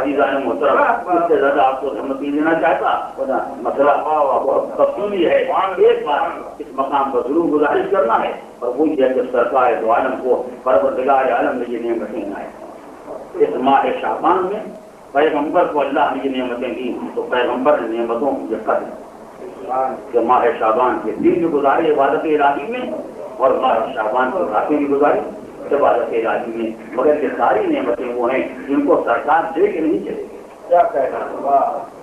عزیزان محترم اس سے زیادہ آپ کو ہمت نہیں دینا چاہتا، مسئلہ تفصیلی ہے. ایک بات اس مقام پر ضرور گزارش کرنا ہے، اور وہ یہ کہ سرکار دو عالم کو پروردگار عالم نے یہ نعمتیں ہیں. اس ماہ شعبان میں پیغمبر کو اللہ نے یہ نعمتیں دی، تو پیغمبر نے نعمتوں کی یہ قدر کہ ماہ شعبان کے دن بھی گزارے عبادت الہی میں، اور ماہ شعبان کی راتیں بھی گزاری عبادت الہی میں. مگر یہ ساری نعمتیں وہ ہیں جن کو سرکار دے کے نہیں چلے گی. کیا کہنا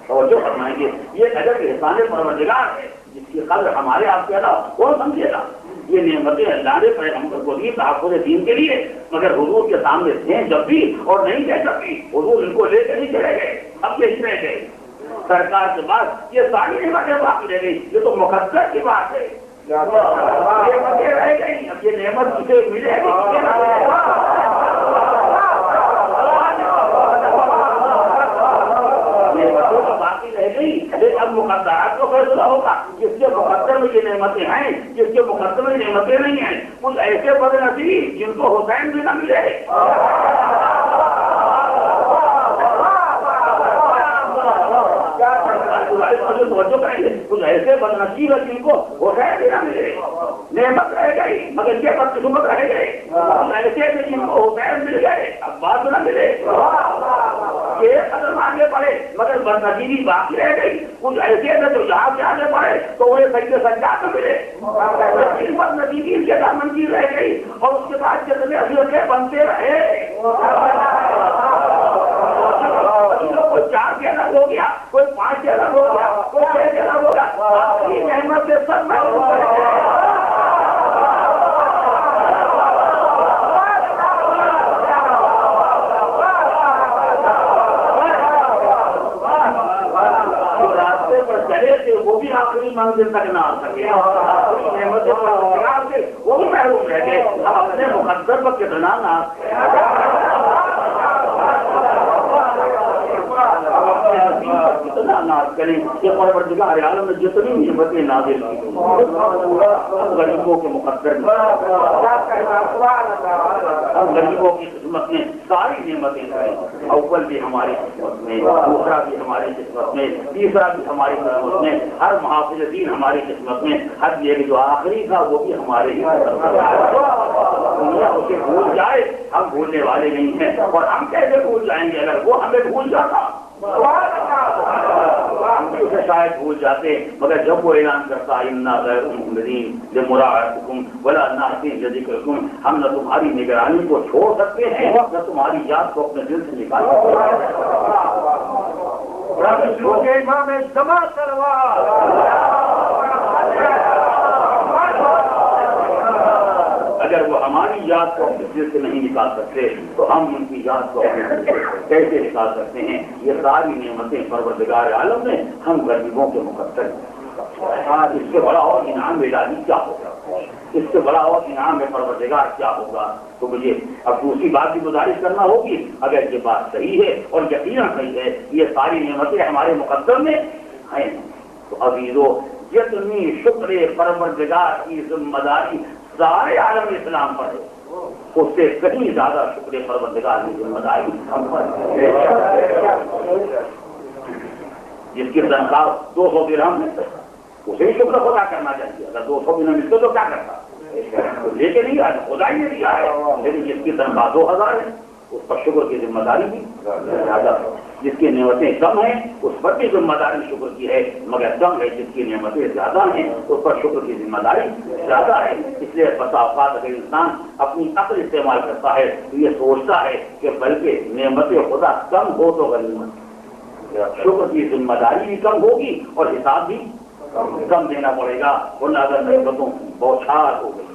اور جو فرمائیں گے یہ اگر احسان پروردگار ہے جس کی قدر ہمارے آپ کے علاوہ کون سمجھے گا. یہ نعمتیں اللہ نے پیغمبر کو دی تحفظ دین کے لیے، مگر حضور کے سامنے تھے جب بھی اور نہیں تھے جب بھی، حضور ان کو لے کے نہیں چلے گئے. اب یہ رہ گئے سرکار کے بعد یہ ساری نعمتیں باقی رہ گئی. یہ تو مقدر کی بات ہے. نعمتیں رہ گئی، اب یہ نعمت کسے ملے گی؟ نعمتوں تو باقی رہ گئی، لیکن اب مقدرات کو فیصلہ ہوگا. جس کے مقدر میں یہ نعمتیں ہیں، جس کے مقدر میں نعمتیں نہیں ہیں، کچھ ایسے بد نصیب جن کو حسین بھی نہ ملے. کچھ ایسے بد نصیب ہے جن کو حسین بھی نہ ملے. نعمت رہ گئی مگر یہ بدقسمت رہ گئے. ایسے بھی جن کو حسین مل گئے اب بات نہ ملے. یہ قدم آگے بڑھے مگر بد نصیبی باقی رہ گئی. کچھ ایسے میں جو یہاں سے آگے بڑھے تو وہ سجدے سجدہ نہ ملے. بد نصیبی ان کے دامن کی رہ گئی، اور اس کے بعد جتنے اصلے بنتے رہے. کوئی 4 کے الگ ہو گیا، کوئی 5 کے الگ ہو گیا، کوئی 6 کے الگ ہو گیا. احمد سے سب میں راستے پر چلے تھے وہ بھی آخری منزل تک نہ آ سکے. وہ بھی محروم رہ گئے. ہم اپنے مقدر پر کتنا نہ کتنا ناز کریں کہ پروردگار عالم نے جتنی نعمتیں نازل کی غریبوں کے مقدر میں، غریبوں کی خدمت میں ساری نعمتیں کریں. اول بھی ہماری خدمت میں، دوسرا بھی ہماری خدمت میں، تیسرا بھی ہماری خدمت میں، ہر محافظ دین ہماری خدمت میں، ہر یہ جو آخری تھا وہ بھی ہمارے ہی دنیا اسے بھول جائے. ہم بھولنے والے نہیں ہیں، اور ہم کیسے بھول جائیں گے اگر وہ ہمیں بھول جاتا. ہم بھی اسے شاید بھول جاتے، مگر جب وہ اعلان کرتا انا غیر محمدین لمراعاتکم ولا ناصین لذکرکم، ہم نہ تمہاری نگرانی کو چھوڑ سکتے ہیں نہ تمہاری یاد کو اپنے دل سے نکال سکتے ہیں. امام جمع اگر وہ ہماری یاد کو اپنے دل سے نہیں نکال سکتے تو ہم ان کی یاد کو اپنے دل سے کیسے نکال سکتے ہیں. یہ ساری نعمتیں پروردگار عالم نے ہم غریبوں کے مقدر. اس سے بڑا اور انعام الہی کیا ہوگا، اس سے بڑا اور انعام پروردگار کیا ہوگا. تو مجھے اب دوسری بات بھی گزارش کرنا ہوگی، اگر یہ بات صحیح ہے اور یقیناً صحیح ہے یہ ساری نعمتیں ہمارے مقدر میں ہیں، تو عزیزو جتنی شکر پروردگار کی ذمہ داری سارے عالم اسلام پر ہے، اس سے کہیں زیادہ شکر پروردگار کی ذمہ داری ہم پر ہے. جس کی تنخواہ 200 درہم ہے اسے ہی شکر خدا کرنا چاہیے. اگر 200 بھی نہ ملتے تو کیا کرتا؟ تو لے کے نہیں آیا، خدا ہی نے دیا ہے. لیکن جس کی تنخواہ 2000 ہے اس پر شکر کی ذمہ داری بھی زیادہ ہے. جس کی نعمتیں کم ہیں اس پر بھی ذمہ داری شکر کی ہے، مگر کم ہے جس کی نعمتیں زیادہ ہیں اس پر شکر کی ذمہ داری زیادہ ہے. اس لیے بسا اوقات اگر انسان اپنی عقل استعمال کرتا ہے تو یہ سوچتا ہے کہ بلکہ نعمت خدا کم ہو تو غنیمت، شکر کی ذمہ داری بھی کم ہوگی اور حساب بھی کم دینا پڑے گا. ورنہ اگر نعمتوں کی بوچھار ہو گئی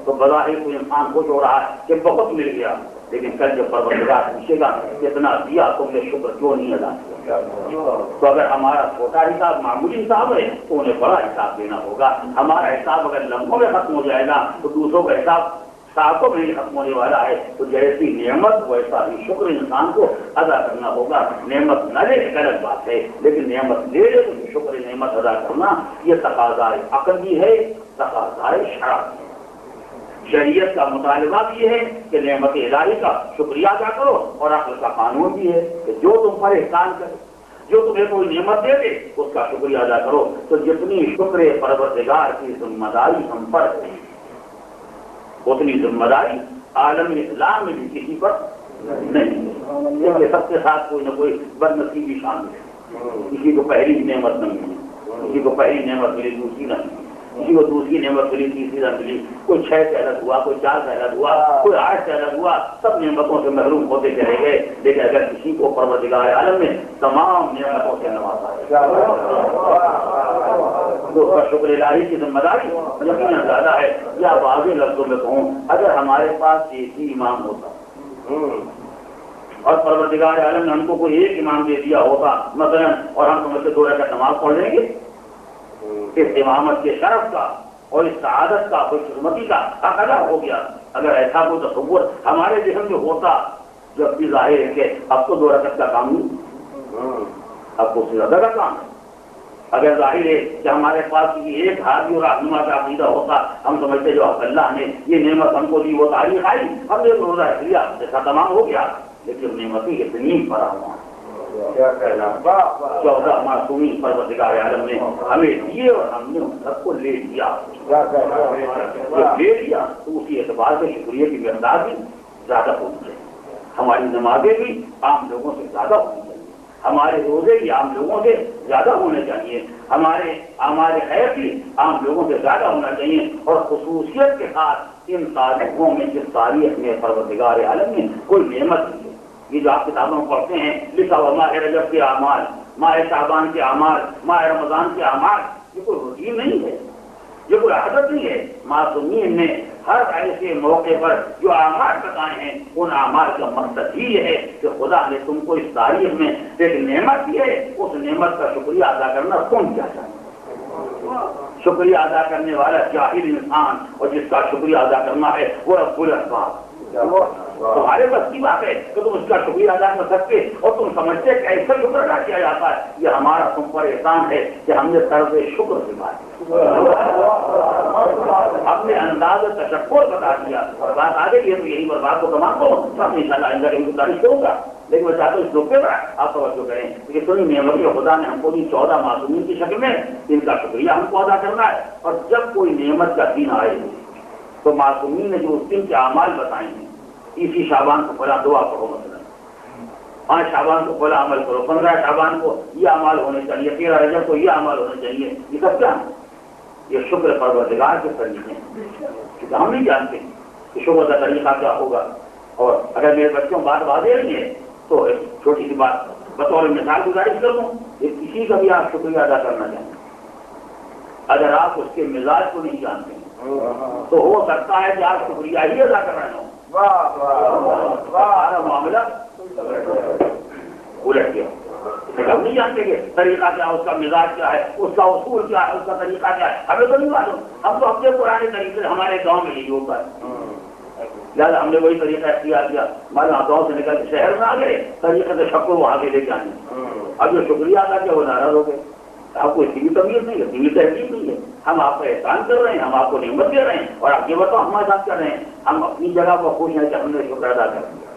تو بظاہر کوئی انسان خوش ہو رہا ہے کہ بہت مل گیا، لیکن کل جب پروردگار پوچھے گا اتنا دیا تم نے شکر کیوں نہیں ادا کیا، تو اگر ہمارا چھوٹا حساب معمولی حساب ہے تو انہیں بڑا حساب دینا ہوگا. ہمارا حساب اگر لمحوں میں ختم ہو جائے گا تو دوسروں کا حساب ساتوں میں ہی ختم ہونے والا ہے. تو جیسی نعمت ویسا ہی شکر انسان کو ادا کرنا ہوگا. نعمت نہ لے غلط بات ہے، لیکن نعمت لے لے تو شکر نعمت ادا کرنا یہ تقاضۂ عقل بھی ہے، تقاضۂ شرع. شریعت کا مطالبہ بھی ہے کہ نعمت الہی کا شکریہ ادا کرو، اور عقل کا قانون بھی ہے کہ جو تم پر احسان کرے، جو تمہیں کوئی نعمت دے دے اس کا شکریہ ادا کرو۔ تو جتنی شکر پروردگار کی ذمہ داری ہم پر ہے، اتنی ذمہ داری عالم اسلام میں بھی کسی پر نہیں ہے۔ سب کے ساتھ کوئی نہ کوئی بد نصیبی شامل ہے، کسی کو پہلی نعمت نہیں ملی، کسی کو پہلی نعمت ملی دوسری نہ ملی، کسی کو دوسری نعمت ملی تیسری نہ ملی، کوئی 6 سے الگ ہوا، کوئی 4 سے الگ ہوا، کوئی 8 سے الگ ہوا، سب نعمتوں سے محروم ہوتے چلے گئے۔ لیکن اگر کسی کو پروردگار عالم میں تمام نعمتوں سے نوازا ہے تو اس کا شکر الہی کی ذمہ داری یقیناً زیادہ ہے۔ یا واضح لفظوں میں کہوں، اگر ہمارے پاس ایک ہی امام ہوتا اور پروردگار عالم نے ہم کو کوئی ایک امام دے دیا ہوتا مثلا، اور ہم سمجھتے 2 رکعت نماز پڑھ لیں گے، اس امامت کے شرف کا اور اس سعادت کا، خوش قسمتی کا حق ادا ہو گیا۔ اگر ایسا کوئی تصور ہمارے ذہن میں ہوتا، جب بھی ظاہر ہے کہ اب تو 2 رکعت کا کام نہیں، اب کو زیادہ کا کام ہے۔ اگر ظاہر ہے کہ ہمارے پاس ایک ہادی اور رہنما کا عقیدہ ہوتا، ہم سمجھتے جو اللہ نے یہ نعمت ہم کو دی وہ تاریخ آئی، ہم نے روزہ لیا جیسا تمام ہو گیا، لیکن نعمتیں اتنی فراہم 14 معصومین پروردگار عالم نے ہمیں دیے اور ہم نے ان سب کو لے لیا۔ جب لے لیا تو اسی اعتبار سے شکریہ کی مقدار بھی زیادہ ہونی چاہیے، ہماری نمازیں بھی عام لوگوں سے زیادہ ہونی چاہیے، ہمارے روزے بھی عام لوگوں سے زیادہ ہونے چاہیے، ہمارے خیر بھی عام لوگوں سے زیادہ ہونا چاہیے، اور خصوصیت کے ساتھ ان تاریخوں میں جس تاریخ میں پروردگار عالم نے کوئی نعمت دی ہے، یہ جو آپ کتابوں میں پڑھتے ہیں لکھا ہوا ماہ رجب کے اعمال، ماہ شعبان کے اعمال، ماہ رمضان کے اعمال، یہ کوئی روٹین نہیں ہے، یہ کوئی عادت نہیں ہے۔ معصومین نے ہر ایسے موقع پر جو اعمال بتائے ہیں، ان اعمال کا مقصد ہی یہ ہے کہ خدا نے تم کو اس تاریخ میں ایک نعمت دی ہے، اس نعمت کا شکریہ ادا کرنا کون کیا چاہے؟ شکریہ ادا کرنے والا جاہل انسان، اور جس کا شکریہ ادا کرنا ہے وہ رب الاسباب۔ تمہارے بس کی بات ہے کہ تم اس کا شکریہ ادا کر سکتے، اور تم سمجھتے کہ ایسا شکر ادا کیا جاتا ہے، یہ ہمارا تم پر احسان ہے کہ ہم نے طرز شکر سکھا دیا، ہم نے انداز تشکر بتا دیا، اور بات آگے بھی ہے تو یہی پر بات کو تمام کو انشاءاللہ آئندہ کی تعریف کروں گا، لیکن میں چاہتا ہوں اس نقطے پر آپ توجہ کریں کہ سنی نعمت خدا نے ہم کو دی 14 معصومین کی شکل میں، ان کا شکریہ ہم کو ادا کرنا ہے۔ اور جب کوئی نعمت کا دن آئے تو معصومین نے جو اس دن کے اعمال بتائے ہیں، اسی شعبان کو پہلا دعا پڑھو، مثلا 5 شعبان کو پہلا عمل کرو، 15 شعبان کو یہ اعمال ہونے چاہیے، 13 رجب کو یہ اعمال ہونے چاہیے، یہ سب کیا ہے؟ یہ شکر پروردگار کے طریقے ہیں، کیونکہ ہم نہیں جانتے کہ شکر کا طریقہ کیا ہوگا۔ اور اگر میرے بچوں بات واضح نہیں ہے تو ایک چھوٹی سی بات بطور مثال گزارش کر دوں، کسی کا بھی آپ شکریہ ادا کرنا چاہیں، اگر آپ اس کے مزاج کو نہیں جانتے تو ہو سکتا ہے کہ آپ شکریہ ہی ادا کر رہے ہوں، ہمارا معاملہ الٹ گیا۔ ہم نہیں جانتے کہ طریقہ کیا ہے، اس کا مزاج کیا ہے، اس کا اصول کیا ہے، اس کا طریقہ کیا ہے، ہمیں تو نہیں معلوم، ہم تو اپنے پرانے طریقے سے ہمارے گاؤں میں یہی ہوتا ہے، لہٰذا ہم نے وہی طریقہ اختیار کیا، ہمارے گاؤں سے نکل کے شہر میں آ گئے، طریقے سے سب کو وہاں سے لے کے آنے، اب جو شکریہ ادا کیا وہ ناراض ہو گئے، آپ کو اس کی بھی تمیز نہیں ہے، اس کی بھی تحقیق نہیں ہے، ہم آپ کا احسان کر رہے ہیں، ہم آپ کو نعمت دے رہے ہیں، اور آپ یہ بتاؤ ہمارے ساتھ کر رہے ہیں، ہم اپنی جگہ پر خوش ہیں کہ ہم نے شکر ادا کر دیا،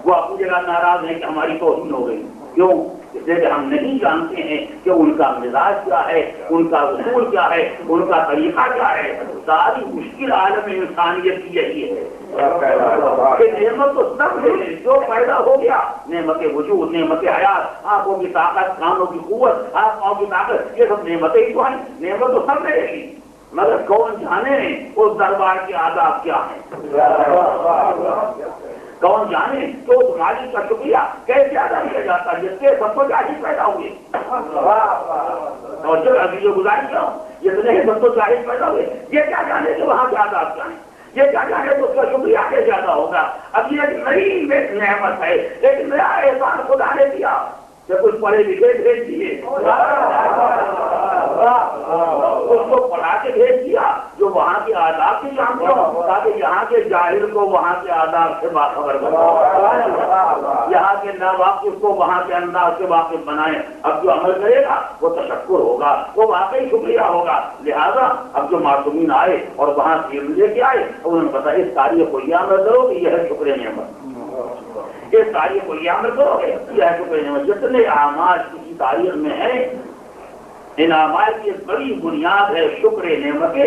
وہ اپنی جگہ ناراض ہیں کہ ہماری توہین ہو گئی، کیوں؟ اس لیے کہ ہم نہیں جانتے ہیں کہ ان کا مزاج کیا ہے، ان کا اصول کیا ہے، ان کا طریقہ کیا ہے۔ ساری مشکل عالم انسانیت کی یہی ہے کہ نعمت تو سب ہے، جو پیدا ہو گیا، نعمت وجود، نعمت حیات، آنکھوں کی طاقت، کانوں کی قوت، ہاتھ پاؤں کی طاقت، یہ سب نعمتیں ہی تو ہیں، نعمت تو سب رہے گی، مگر کون جانے اس دربار کے آداب کیا ہیں، کون جانے تو اس مالک کا شکریہ کیسے ادا کیا جاتا ہے جس کے سب کو جاہل پیدا ہوئے، اور جب ابھی جو گزارش کروں جتنے سب کو جاہل پیدا ہوئے، یہ کیا جانے کہ وہاں کے آداب کیا ہیں، یہ کیا جانے تو اس کا شکریہ کیسے ادا ہوگا۔ اب یہ نئی نعمت ہے، ایک نیا احسان خدا نے دیا کہ کچھ پڑھے لکھے بھیج دیے، اس کو پڑھا کے بھیج دیا جو وہاں کے آداب بھی جانتے ہو، تاکہ یہاں کے جاہل کو وہاں کے آداب سے باخبر بنائے، یہاں کے ناواقف کو وہاں کے انداز سے واقف بنائے۔ اب جو عمل کرے گا وہ تشکر ہوگا، وہ واقعی شکریہ ہوگا۔ لہذا اب جو معصومین آئے اور وہاں سے لے کے آئے، انہوں نے بتایا اس تاریخ کو یہ عمل کرو کہ یہ ہے شکر نعمت، اس تاریخ کو یہ عمل کرو کہ یہ ہے شکر نعمت۔ جتنے اعمال کسی تاریخ میں ہیں، ان اعمال کی ایک بڑی بنیاد ہے شکر نعمت کے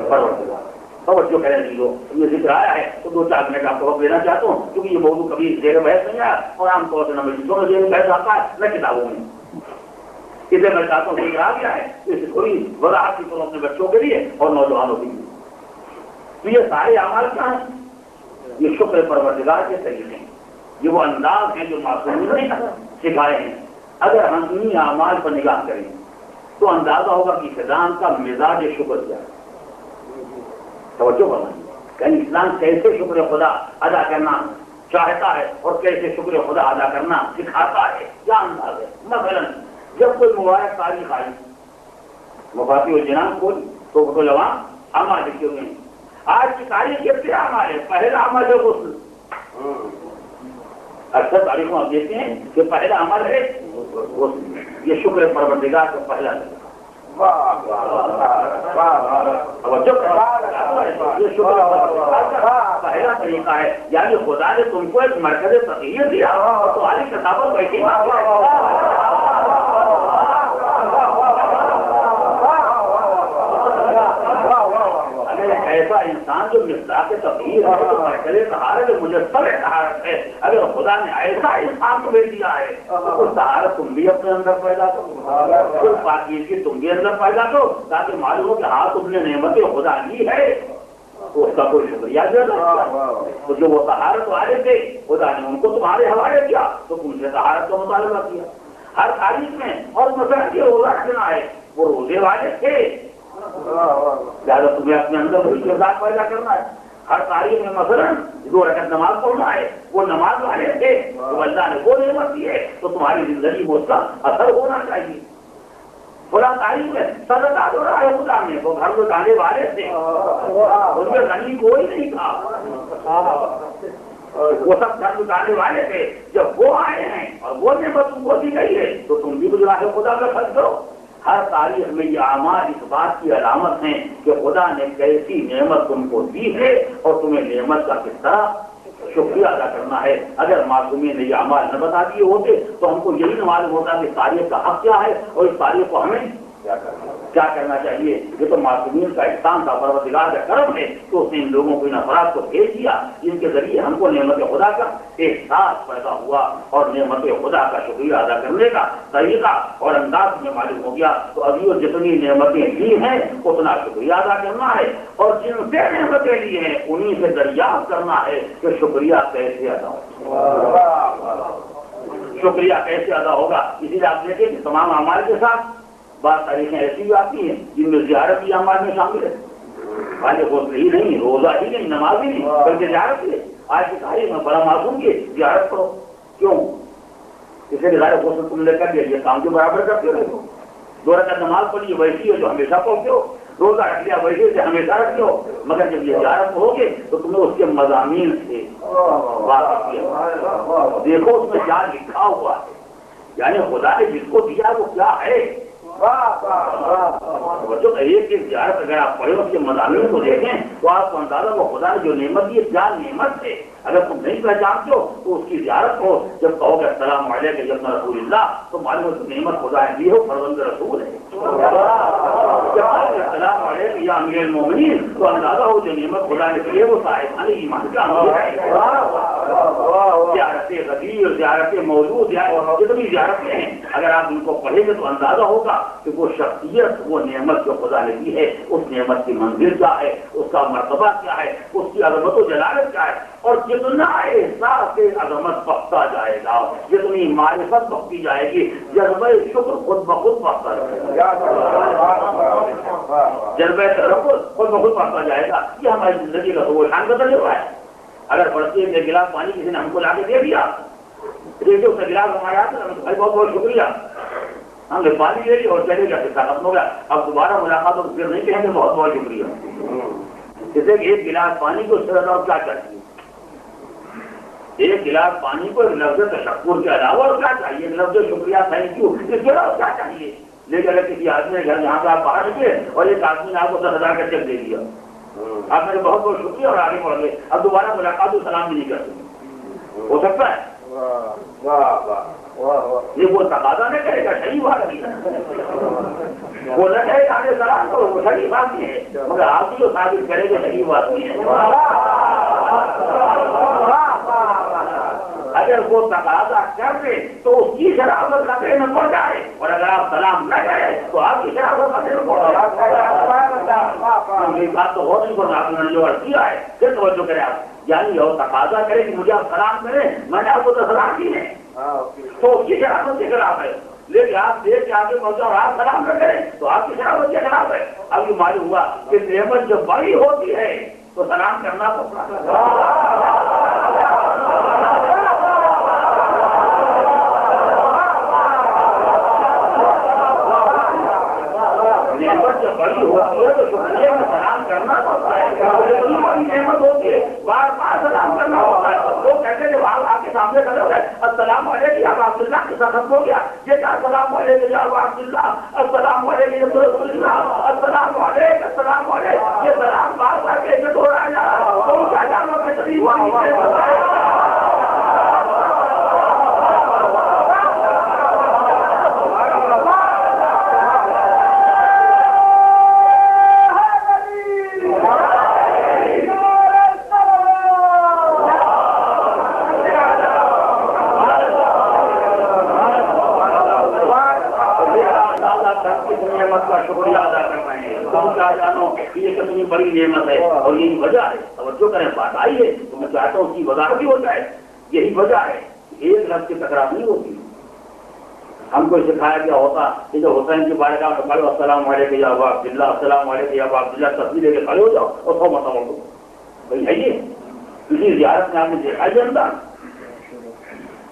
پروردگار۔ توجہ کریں لوگ، یہ ذکر آیا ہے تو 2-4 منٹ آپ کو وقت دینا چاہتا ہوں، کیونکہ یہ موضوع کبھی زیر بحث نہیں آیا اور عام طور سے نہ مجلسوں میں زیر بحث آتا ہے نہ کتابوں میں۔ اسے میں چاہتا ہوں ذکر آ گیا ہے تو اسے تھوڑی وضاحت کی طرح اپنے بچوں کے لیے اور نوجوانوں کے لیے۔ تو یہ سارے اعمال کیا ہیں؟ یہ شکر پروردگار کے طریقے ہیں، یہ وہ انداز ہیں جو معصومین نے سکھائے ہیں۔ اگر ہم انہیں اعمال پر نگاہ کریں تو اندازہ ہوگا کہ اسلام کا مزاج شکر کیا ہے۔ توجہ بنائیں، یعنی اسلام کیسے شکر خدا ادا کرنا چاہتا ہے اور کیسے شکر خدا ادا کرنا سکھاتا ہے، کیا انداز ہے۔ مثلا جب کوئی مبارک تاریخ آئی، مفاتی الجنان کوئی تو جوان اعمال لکھے ہوئے ہیں۔ آج کی تاریخ کے 3 اعمال ہے۔ پہلا عمل ہے غسل، اکثر تاریخوں آپ دیکھتے ہیں کہ پہلا عمل ہے غسل، یہ شکر پروردگار کا پہلا ہے۔ یہ شکر پہلا طریقہ ہے، یعنی خدا نے تم کو ایک مرکز تغیر دیا اور تمہاری کتابوں بیٹھی ایسا انسان جو مصداق تغیر ہے، جو مرکز طہارت مجسم طہارت ہے، اگر خدا نے ایسا انسان کو بھیج دیا ہے تو اس طہارت تم بھی اپنے اندر پیدا کرو، اس پاکیزگی تم بھی اندر پیدا کرو، تاکہ معلوم ہو کہ ہاں تم نے نعمت خدا لی ہے تو اس کا کوئی شکریہ ادا۔ تو جو وہ طہارت والے تھے خدا نے ان کو تمہارے حوالے کیا تو تم سے طہارت کا مطالبہ کیا۔ ہر تاریخ میں اور مثلا یہ روزہ رکھنا ہے، وہ روزے والے تھے، زیادہ تمہیں اپنے اندر وہی کردار پیدا کرنا ہے۔ ہر تاریخ میں مثلا 2 رکعت نماز پڑھنا ہے، وہ نماز والے تھے تو اللہ نے وہ نعمت دی ہے تو تمہاری زندگی میں اس کا اثر ہونا چاہیے۔ فلاں تاریخ میں صدقہ دو رہا ہے خدا نے، وہ گھر میں ڈالنے والے تھے، ان میں غنی کوئی نہیں تھا، وہ سب گھر میں ڈالنے والے تھے۔ جب وہ آئے ہیں اور وہ نعمت تم کو دی گئی ہے تو تم بھی گزرا ہے خدا کا خرچ کرو۔ ہر تاریخ میں یہ اعمال اس بات کی علامت ہیں کہ خدا نے کیسی نعمت تم کو دی ہے اور تمہیں نعمت کا کس طرح شکریہ ادا کرنا ہے۔ اگر معصومین نے یہ اعمال نہ بتا دیے ہوتے تو ہم کو یہی نہ معلوم ہوتا کہ تاریخ کا حق کیا ہے اور اس تاریخ کو ہمیں کیا کرنا چاہیے۔ یہ تو معصومین کا احسان تھا، پروردگار کا کرم ہے تو اس نے ان لوگوں کو ان افراد کو بھیج دیا جن کے ذریعے ہم کو نعمت خدا کا احساس پیدا ہوا اور نعمت خدا کا شکریہ ادا کرنے کا طریقہ اور انداز میں معلوم ہو گیا۔ تو ابھی وہ جتنی نعمتیں لی ہیں اتنا شکریہ ادا کرنا ہے اور جن سے نعمتیں لی ہیں انہیں سے دریافت کرنا ہے کہ شکریہ کیسے ادا ہوگا، شکریہ کیسے ادا ہوگا۔ اسی لیے آپ دیکھیں کہ تمام اعمال کے ساتھ بعض تاریخیں ایسی بھی آتی ہیں جن میں زیارت بھی اعمال میں شامل ہے، خالی غسل ہی نہیں، روزہ ہی نہیں، نماز ہی نہیں، بلکہ زیارت بھی ہے۔ آج کی تاریخ میں بڑا معصوم کی زیارت کرو، کیوں؟ اسے ظاہر غسل تم نے کر لیا، یہ کام کے برابر کرتے ہو۔ 2 رکعت نماز پڑھی ویسی ہے جو ہمیشہ پڑھتے ہو، روزہ رکھ لیا ویسے سے ہمیشہ رکھتے ہو، مگر جب یہ زیارت ہوگے تو تمہیں اس کے مضامین سے واقف کیا، دیکھو اس میں کیا لکھا ہوا ہے، یعنی خدا نے جس کو دیا وہ کیا ہے۔ بچوں ایک زیارت اگر آپ پڑھیں اس کے مضامین کو دیکھیں تو آپ کو اندازہ وہ خدا نے جو نعمت دی کیا نعمت ہے۔ اگر تم نہیں پہچانتے ہو تو اس کی زیارت ہو، جب کہو گے السلام علیکم یا رسول اللہ تو معلوم نعمت خدا نے دی ہو، فرزند رسول ہے۔ جب السلام علیکم یا امیر المومنین تو اندازہ ہو جو نعمت خدا نے دی ہے وہ صاحب ایمان کا ہے۔ زیارت غدیر، زیارت مولود، جتنی زیارتیں ہیں اگر آپ ان کو پڑھیں گے تو اندازہ ہوگا کہ وہ شخصیت، وہ نعمت جو خدا نے دی ہے اس نعمت کی منزل کیا ہے، اس کا مرتبہ کیا ہے، اس کی عظمت و جلالت کیا ہے، اور جتنا احساس عظمت بخشا جائے گا، جتنی معرفت بخشی جائے گی، جذبہ شکر خود بخود بخشا جائے گا، جذبہ ترقی خود بخود بخشا جائے گا۔ یہ ہماری زندگی کا وہ شان بدل ہوا ہے۔ اگر پڑھتے ایک گلاس پانی کسی نے ہم کو لا کے دے دیا، ریڈیو کا گلاس ہمارے ہاتھ میں، بھائی بہت بہت شکریہ، ہم نے پانی لے لی اور چلے گا، قصہ ختم ہو گیا. اب دوبارہ ملاقات ہو تو پھر نہیں کہیں گے بہت بہت شکریہ. جیسے کہ ایک گلاس پانی کو اس طرح اور کیا چاہیے؟ ایک گلاس پانی کو ایک لفظ تشکر کے علاوہ اور کیا چاہیے؟ لفظ شکریہ، تھینک یو، اس کے علاوہ کیا چاہیے؟ لیکن اگر کسی آدمی نے گھر جہاں سے آپ باہر نکلے اور ایک آدمی نے آپ کو 10,000 کا چیک دے دیا، آپ میرے بہت بہت شکریہ اور آگے بڑھ گئے، اب دوبارہ ملاقات و سلام بھی نہیں کرتے، ہو سکتا ہے؟ یہ وہ تقاضا نہیں کرے گا، صحیح بات نہیں، وہ نہ کہے گا آگے سلام کرو، وہ صحیح بات نہیں ہے، مگر آپ بھی جو ثابت کرے گا صحیح بات نہیں ہے. اگر وہ تقاضا کر دے تو اس کی شرافت خطرے میں پڑ جائے، اور اگر آپ سلام نہ کریں تو آپ کی شرافت خطرے میں پڑ جائے. میری بات تو ہو نہیں کرنا، آپ نے جو کیا ہے پھر توجہ کریں آپ، یعنی وہ تقاضا کرے کہ مجھے آپ سلام کریں، میں نے آپ کو تو سلام کی ہے تو اس کی شرافت کے خلاف ہے. لیکن آپ دیکھ کے آگے پہنچے اور آپ سلام نہ کریں تو آپ کی شرافت کے خلاف ہے. اب یہ معلوم ہوا کہ نعمت جب بڑی ہوتی ہے تو سلام کرنا نعمت جب بڑی ہوتی ہے تو شکریہ میں سلام کرنا پڑتا ہے. بڑی نعمت ہوتی ہے بار بار سلام کرنا ہوتا ہے. لوگ کہتے ہیں آپ آپ کے سامنے کھڑے ہو گئے، السلام علیکم یا عبداللہ کے ساتھ ختم ہو گیا، یہ کیا السلام علیکم یا عبداللہ، السلام علیکم یا رسول اللہ، السلام علیکم، السلام علیکم، یہ سلام بار بار کیسے ہو رہا ہے؟ تو کیا جانو میں تقریب بڑی نعمت ہے اور یہی وجہ ہے. توجہ کریں، بات آئی ہے تو میں چاہتا ہوں اس کی وضاحت بھی ہو جائے. یہی وجہ ہے، ایک لفظ کی تکرار نہیں ہوتی. ہم کو سکھایا گیا ہوتا کہ جو حسین کی بارگاہ میں کھڑے ہو، السلام علیکم یا ابا عبداللہ، السلام علیکم یا ابا عبداللہ، تصویر لے کے کھڑے ہو جاؤ اور 100 مرتبہ پڑھو. بھائی ہے یہ کسی زیارت میں آپ نے دیکھا ہی اندر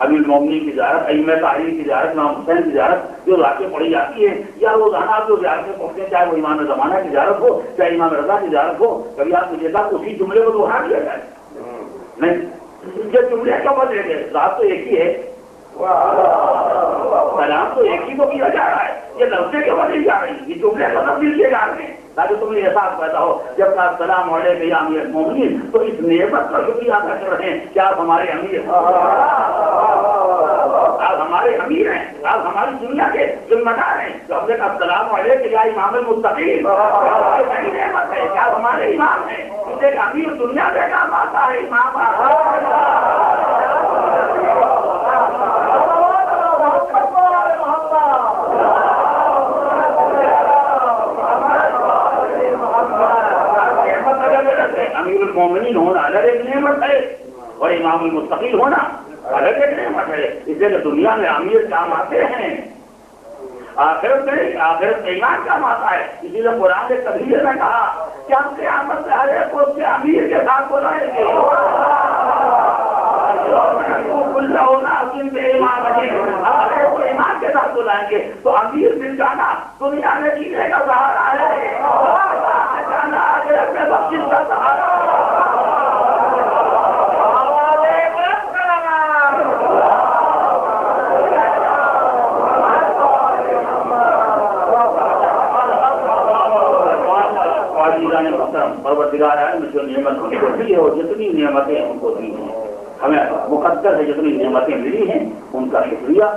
امیر المومنین کی زیارت، ائمہ تحریر کی زیارت، امام حسین کی زیارت جو راتیں پڑھی جاتی ہے، یا روزانہ آپ جو زیارتیں پڑھتے ہیں، چاہے وہ امام زمانہ کی زیارت ہو چاہے امام رضا کی زیارت ہو، کبھی آپ نے دیکھا اسی جملے کو دوہرا دیا جائے؟ نہیں، یہ جملے کیوں بدلے گئے؟ رات تو ایک ہی ہے، سلام تو ایک ہی کو کیا جا رہا ہے، یہ لفظیں کیوں بدل جا رہی ہیں؟ یہ جملے کو تبدیل کیے جا رہے ہیں تاکہ تمہیں احساس پیدا ہو جب کہ السلام علیکم یا امیر المومنین تو اس نعمت کا شکریہ ادا کر رہے ہیں کہ آپ ہمارے امیر ہیں، آپ ہمارے امیر ہیں، آپ ہماری دنیا کے ذمہ دار ہیں. تو ہم نے کہا السلام علیکم یا امام المتقین، بڑی نعمت ہے کہ آپ ہمارے امام ہیں. ایک امیر دنیا میں کام آتا ہے، امام امیر المومنین ہونا الگ ایک نعمت ہے اور امام المتقین ہونا الگ ایک نعمت ہے. اس لیے دنیا میں امیر کام آتے ہیں، آخرت میں ایمان کام آتا ہے. اسی لیے قرآن کے تبلیغ نے کہا کہ ہم قیامت میں ہر ایک کو اس کے امیر کے ساتھ بلائیں گے. ایمان کے ساتھ بلائیں گے تو امیر مل جانا دنیا میں جینے کا سہارا ہے، جانا آگے اپنے بخشش کا سہارا. پروردگار عالم جو نعمت ان کو دی ہے اور جتنی نعمتیں ان کو دی ہیں، ہمیں مقدر ہے جتنی نعمتیں ملی ہیں ان کا شکریہ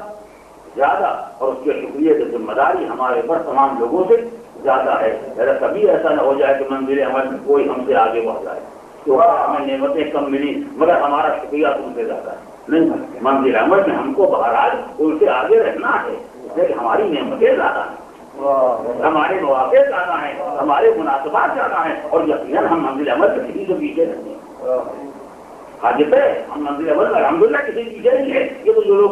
زیادہ، اور اس کے شکریہ کی ذمہ داری ہمارے پر تمام لوگوں سے زیادہ ہے. ذرا کبھی ایسا نہ ہو جائے کہ منزل عمل میں کوئی ہم سے آگے بڑھ جائے، کیونکہ ہمیں نعمتیں کم ملی مگر ہمارا شکریہ تم سے زیادہ ہے. نہیں، منزل عمل میں ہم کو بہرحال ان سے آگے رہنا ہے، لیکن ہماری نعمتیں زیادہ ہیں، ہمارے مواقع زیادہ ہیں، ہمارے مناسبات زیادہ ہیں، اور یقیناً ہم منزل عمل سے کسی سے پیچھے نہیں ہیں. حاجت ہے ہم منزل عمل میں الحمدللہ کسی پیچھے نہیں ہے. یہ تو جو لوگ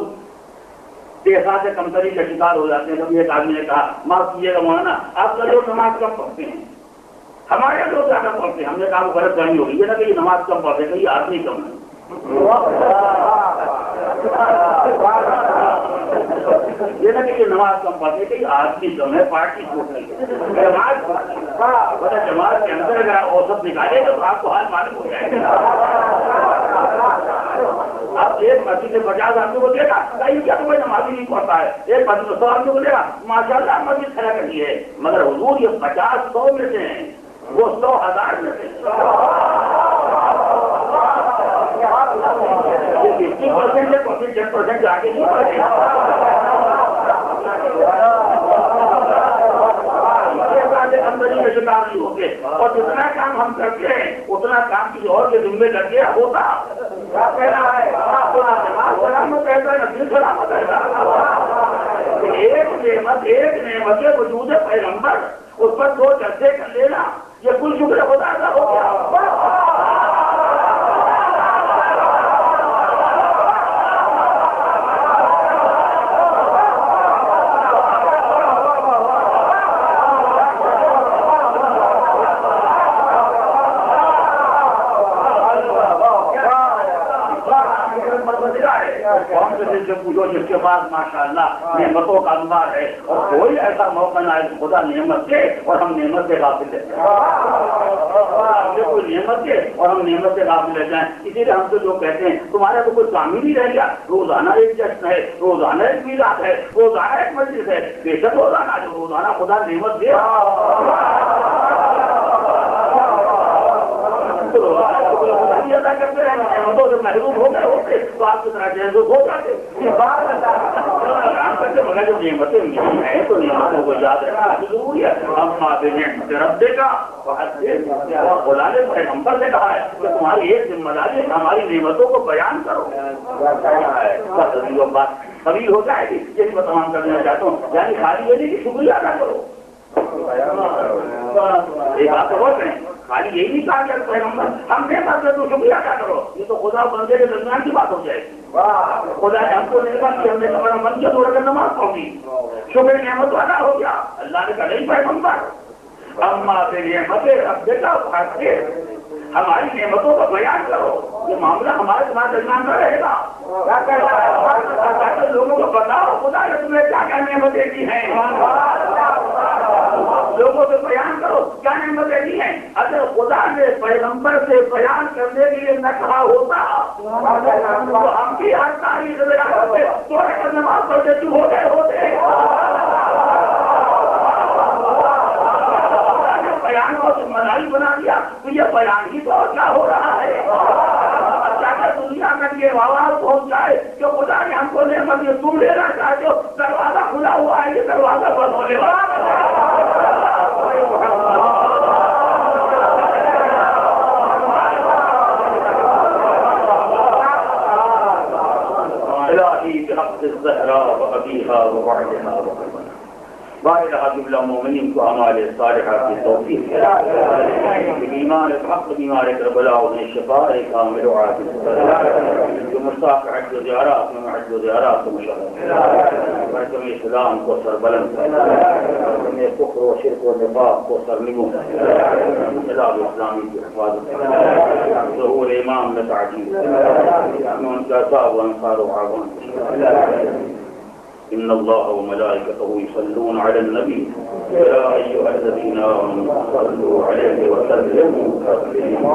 احساس کمتری کا شکار ہو جاتے ہیں، کبھی ایک آدمی نے کہا معاف کیجیے گا مولانا آپ کا لوگ نماز کم پڑھتے ہیں، ہمارے لوگ زیادہ پڑھتے ہیں. ہم نے کہا وہ غلط فہمی ہوگی، یہ نہ کہ یہ نماز کم پڑھتے ہیں، کہ یہ آدمی کم ہے. یہ نہ کہ نماز کم پڑھنے کی آدمی کم ہے پارٹی چھوٹ نہیں ہے جماعت کے اندر اگر آپ اوسط نکالے تو آپ کو حال معلوم ہو جائے گا. آپ ایک مسجد سے 50 آدمی کو دے گا کیا تو کوئی نمازی نہیں پڑھتا ہے, ایک مسجد میں 100 آدمی کو دے گا ماشاء اللہ مسجد کھڑا کر دی ہے, مگر حضور یہ 50-100 میں سے ہیں, وہ 100,000 میں سے 50% ہے, 10% آگے نہیں بڑھے اندر میں شکار نہیں ہوتے, اور جتنا کام ہم کرتے ہیں اتنا کام کسی اور کے ذمے کر کے ہوتا ایک نعمت وجود پیغمبر اس پر 2 چرچے کر لینا یہ کل شکر خدا کا ہو گیا. سے پوچھو جس کے بعد ماشاء اللہ نعمتوں کا انبار ہے, اور کوئی ایسا موقع نہ ہے خدا نعمت دے اور ہم نعمت سے غافل رہ جائیں, کوئی نعمت دے اور ہم نعمت سے غافل رہ جائیں. اسی لیے ہم سے لوگ کہتے ہیں تمہارا تو کوئی کام ہی نہیں رہ گیا, روزانہ ایک جشن ہے, روزانہ ایک میلاد ہے, روزانہ ایک مجلس ہے, بے شک روزانہ جو روزانہ خدا نعمت دے ادا کرتے رہے, نعمتوں سے محروم ہو گئے ہوتے تو آپ کی طرح جیسے ہو جاتے. مگر جب نعمتیں ملی ہیں تو نعمتوں کو یاد رکھنا ضروری ہے. ہم نعمت رب دے گا اور خدا نے پیغمبر سے کہا ہے کہ تمہاری ایک ذمہ داری ہے ہماری نعمتوں کو بیان کرو. بات طویل ہو جائے گی, یہی میں تمام کرنا چاہتا ہوں. یعنی خالی یہ نہیں کہ شکریہ ادا کرو, ایک بات تو اور کریں, خالی یہی نہیں کہا کہ پیغمبر ہم نے بات تو شکریہ ادا کرو, یہ تو خدا بندے کے درمیان کی بات ہو جائے گی. خدا نے ہم کو نہیں کہا کہ ہم نے ہمارا من کیا دوڑ کر نماز پڑھی, شکر نعمت ادا ہو گیا. اللہ نے کہا نہیں پیغمبر اما سے نعمتیں رب دے گا ہماری نعمتوں کا بیان کرو. یہ معاملہ ہمارے تمہارے درمیان میں رہے گا. لوگوں کو بتاؤ خدا نے تمہیں کیا کیا نعمتیں دی ہیں, لوگوں سے بیان کرو کیا نعمتیں دی ہیں. اگر خدا نے پیغمبر سے بیان کرنے کے لیے نہ کہا ہوتا تو ہم بھی ہر تاریخ نماز پڑھتے چپ ہو گئے ہوتے. بیان کو ذمہ داری بنا دیا تو یہ بیان ہی تو کیا ہو رہا ہے. دنیا میں یہ آواز پہنچ جائے کہ خدا نے ہم کو نعمت دی, تم لینا چاہتے ہو, دروازہ کھلا ہوا ہے, یہ دروازہ بند ہونے والا. الہی بحق الزہراء وابیہا وبعدہا وقربنا بارہا جملہ مومنین کو اعمال صالحہ کی توفیق ایمان حق بیمار کربلا انہیں شفاء کامل عاجل جو مستحق حج و زیارات میں حج و زیارات مشرف برکم اسلام کو سربلند برکم کفر و شرک و نفاق کو سرنگوں خلاف اسلامی کی حفاظت ظہور امام میں تعجیل ان کا صاحب انصار و عوان. إن الله وملائكته يصلون على النبي يا أيها الذين آمنوا صلوا عليه وسلموا تسليما.